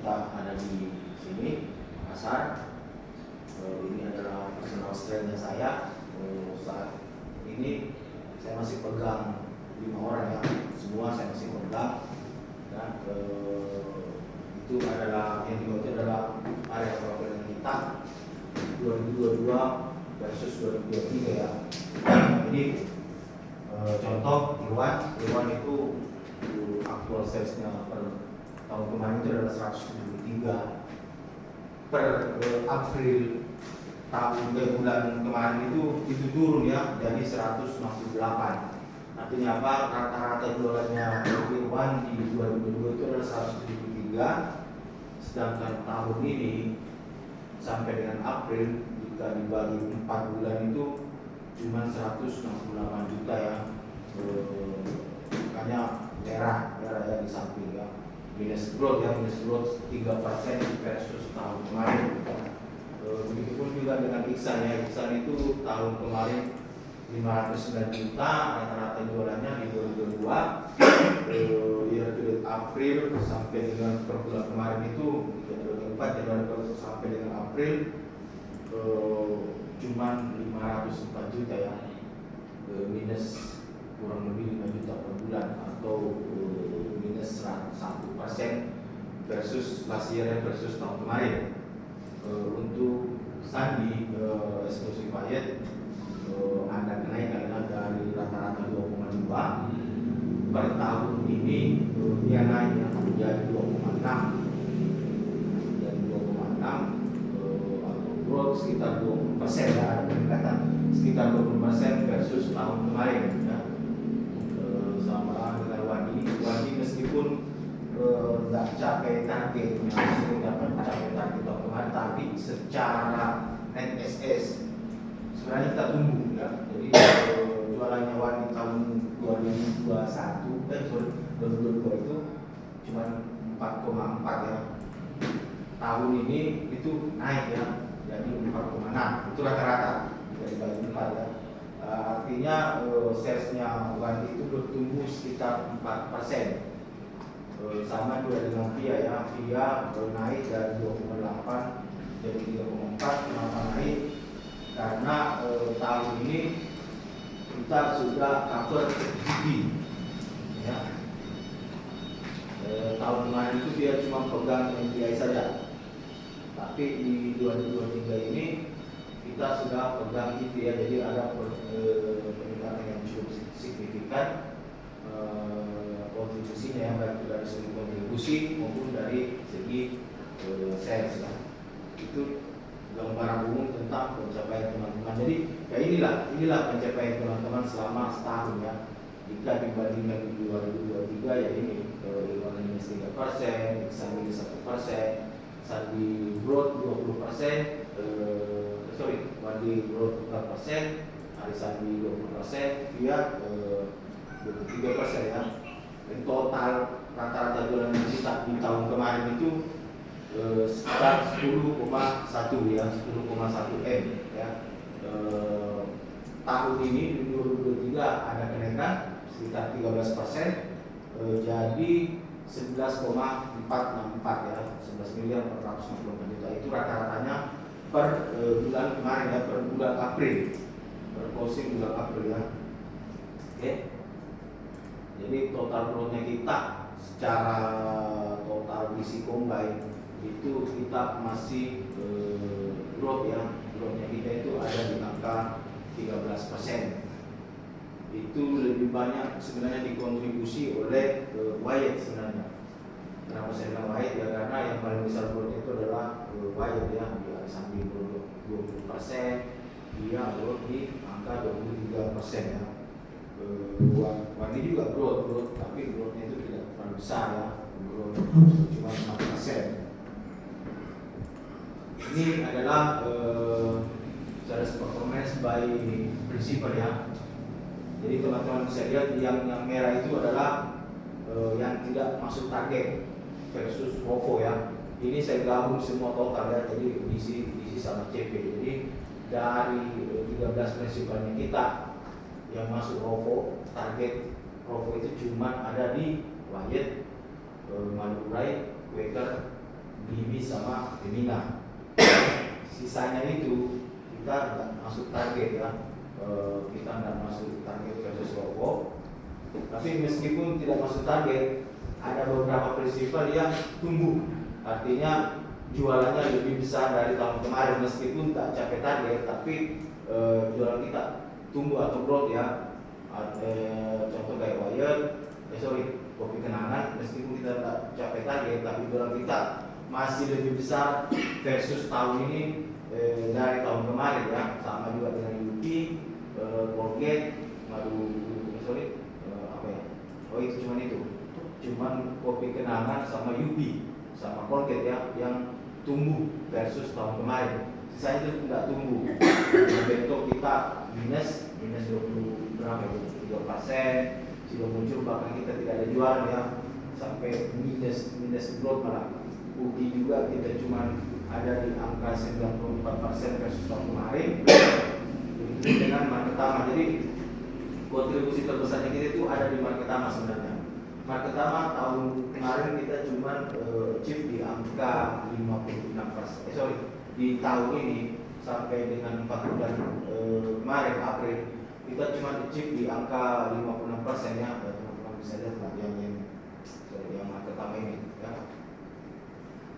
kita ada di sini Makassar. Ini adalah personal strength-nya saya. Saat ini saya masih pegang 5 orang ya, semua saya masih pegang. Dan itu adalah yang itu adalah area profil kita 2022 versus 2023 ya. Jadi contoh Irwan itu aktual salesnya per tahun kemarin itu adalah 173. Per April bulan kemarin itu turun ya, jadi 168. Artinya apa? Rata-rata jualannya Irwan di 2022 itu adalah 173, sedangkan tahun ini sampai dengan April jika dibagi 4 bulan itu cuma 168 juta ya. Makanya merah ya di samping ya. Minus growth 3% versus tahun kemarin. Begitupun juga dengan Iksan ya. Iksan itu tahun kemarin 509 juta rata-rata jualannya di 2022. Year to date April sampai dengan per bulan kemarin itu 2024 Januari sampai dengan April cuman 504 juta ya. Minus kurang lebih 5 juta per bulan atau minus 1% versus last year versus tahun kemarin. Untuk Sandi eksklusif Wyatt ada kenaikan dari rata-rata 2,5 per tahun ini dia naik menjadi 2,6 dan 2,6 atau growth sekitar 20% ya, ada peningkatan sekitar 20% versus tahun kemarin ya. Sama dengan Wadi meskipun tidak capai targetnya, sering dapat capai target tahun kemarin, tapi secara net SS sebenarnya kita tumbuh ya. Jadi jualannya Wadi tahun 2022 itu cuma 4,4 ya. Tahun ini itu naik ya, jadi 4,6. Itu rata-rata dari bagi 4 ya. Artinya salesnya Wadi itu bertumbuh sekitar 4%. Sama juga dengan Via ya. Via naik dari 2,8 jadi 3,4. Kenapa naik? Karena tahun ini kita sudah cover GD ya. Tahun kemarin itu dia cuma pegang MPI saja, tapi di 2023 ini kita sudah pegang itu ya, jadi ada peningkatan yang cukup signifikan kontribusinya ya, baik dari segi kontribusi maupun dari segi sales ya. Itu gambaran umum tentang pencapaian teman-teman. Jadi ya inilah pencapaian teman-teman selama setahun ya. Jika dibandingkan di 2023 ya ini Irwan minus 3%, Iksan minus 1%, Sandi growth 20%, Wadi growth 4%, Arisandi 20%, Via 23% ya. Dan total rata-rata jualan kita di tahun kemarin itu sekitar 10,1 ya, 10,1 M ya. Tahun ini di 2023 ada kenaikan sekitar 13%, jadi 11,464 ya, 11 miliar 464 juta. Itu rata-ratanya per bulan kemarin ya, per bulan April, per closing bulan April ya. Oke. Jadi total growth-nya kita secara total visi combine itu kita masih growth ya, growth-nya kita itu ada di angka 13%. Itu lebih banyak sebenarnya dikontribusi oleh Wyatt sebenarnya. Kenapa saya bilang Wyatt ya, karena yang paling besar growth itu adalah Wyatt ya, dia sambil growth 20%, dia growth di angka 23% ya. Wadi juga growth, tapi growth-nya itu tidak terlalu besar ya, growth cuma 4%. Ini adalah sales performance by principal ya. Jadi teman-teman bisa lihat yang merah itu adalah yang tidak masuk target versus ROFO ya. Ini saya gabung semua total ya, jadi DC sama CP. Jadi dari 13 prinsipalnya kita yang masuk ROFO, target ROFO itu cuma ada di Wyatt, Malurai, Quaker, BB sama Femina. Sisanya itu kita nggak masuk target ya, kita nggak masuk target versus Rovo. Tapi meskipun tidak masuk target, ada beberapa festival yang tumbuh, artinya jualannya lebih besar dari tahun kemarin meskipun tak capai target, tapi jualan kita tumbuh atau growth ya. Contoh kayak kopi kenangan, meskipun kita tak capai target, tapi jualan kita masih lebih besar versus tahun ini dari tahun kemarin ya. Sama juga dengan Yuki, Colgate, cuman kopi kenangan sama Yupi sama Colgate ya yang tumbuh versus tahun kemarin. Sisanya itu tidak tumbuh. Bentuk kita minus 20 berapa itu 3%, sudah muncul bahkan kita tidak ada jual ya, sampai minus growth malah. Ubi juga kita cuma ada di angka 94% versus tahun kemarin. Ini dengan market Tama. Jadi kontribusi terbesarnya kita itu ada di market Tama sebenarnya. Market Tama tahun kemarin kita cuma achieve di angka 56%. Di tahun ini sampai dengan 4 bulan kemarin April kita cuma achieve di angka 56% ya. Teman-teman bisa lihat lah yang market Tama ini ya.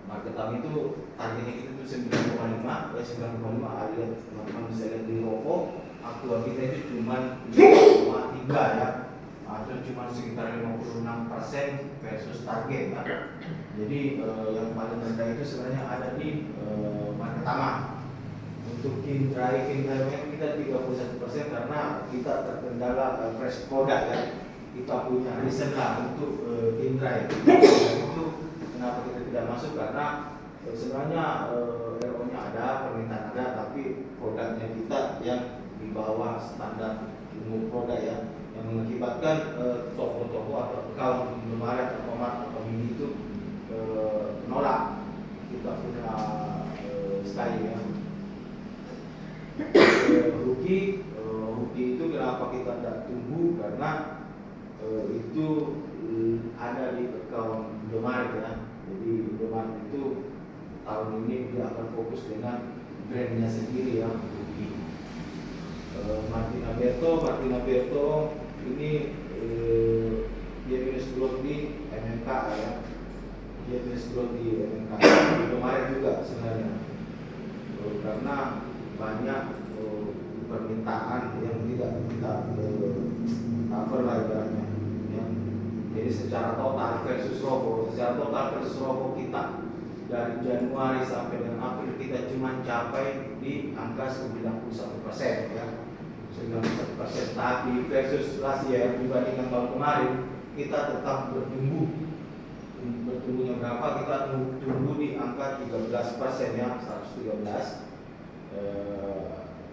Market Tama itu targetnya kita itu 9,5 ya, 9,5 ada teman-teman bisa lihat di Rovo. Aktual kita itu cuma 5,3 ya, atau cuma sekitar 56% versus target ya. Jadi yang paling rendah itu sebenarnya ada di market Tama. Untuk Kindrai kita 31% karena kita terkendala fresh product ya. Kita punya reason lah untuk Kindrai. Itu kenapa kita tidak masuk, karena sebenarnya RO-nya ada, permintaan ada, tapi produknya kita yang di bawah standar umum produk ya, yang mengakibatkan toko-toko atau account Indomaret atau Mart atau Mini itu menolak kita punya style ya. Ruki itu kenapa kita tidak tumbuh, karena itu ada di account Indomaret ya. Jadi Indomaret itu tahun ini dia akan fokus dengan brandnya sendiri ya. Martina Berto ini dia minus growth di MMK ya, dia minus growth di MMK kemarin juga sebenarnya karena banyak permintaan yang tidak kita cover lah ibaratnya ya. Jadi secara total versus Rovo kita dari Januari sampai dengan April kita cuma capai di angka 91% ya. 91%, tapi versus last year dibandingkan tahun kemarin kita tetap bertumbuh. Bertumbuhnya berapa? Kita tumbuh di angka 13% ya, 113.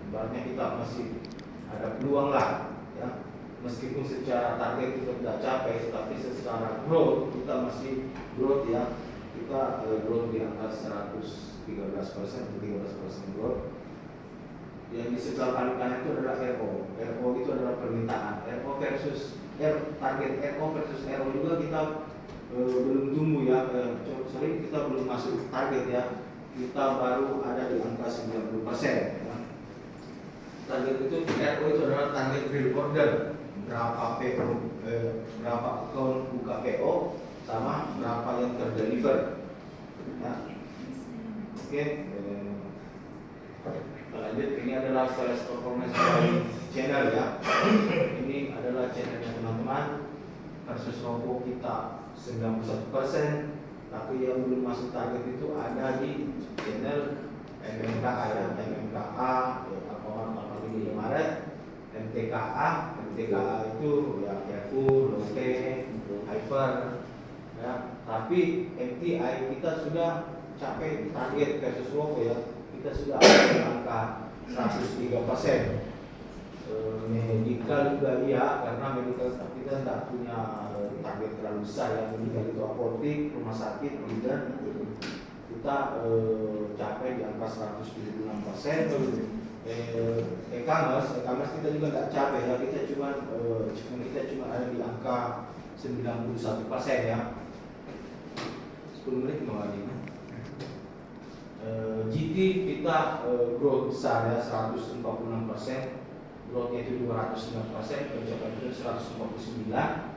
Ibaratnya kita masih ada peluang lah ya. Meskipun secara target kita tidak capai, tapi secara growth kita masih growth ya. Kita growth di angka 113%, 13% growth. Yang di sebelah paling kanan itu adalah RO. RO itu adalah permintaan. RO versus target RO versus RO juga kita belum tumbuh ya. Kita belum masuk target ya. Kita baru ada di angka 90% ya. Target itu RO itu adalah target real order. Berapa PO, berapa account buka PO, sama berapa yang terdeliver ya. Oke. Lanjut, ini adalah sales performance dari channel ya. Ini adalah channelnya teman-teman. Versus Rovo kita 91%, tapi yang belum masuk target itu ada di channel MMKA ya. MMKA apa di Maret, MTKA itu ya Carrefour, Lotte, Hyper ya. Tapi MTI kita sudah capai target versus Rovo ya. Kita sudah ada di angka 103%. Medical juga iya, karena medical kita tidak punya target terlalu besar ya. Medical itu apotek, rumah sakit, bidan kita capai di angka 176%. E-commerce kita juga tidak capai ya. Kita cuma ada di angka 91% ya. 10 menit mau lagi. GT kita growth besar ya 146%, growth itu 209%, pencapaian itu 159.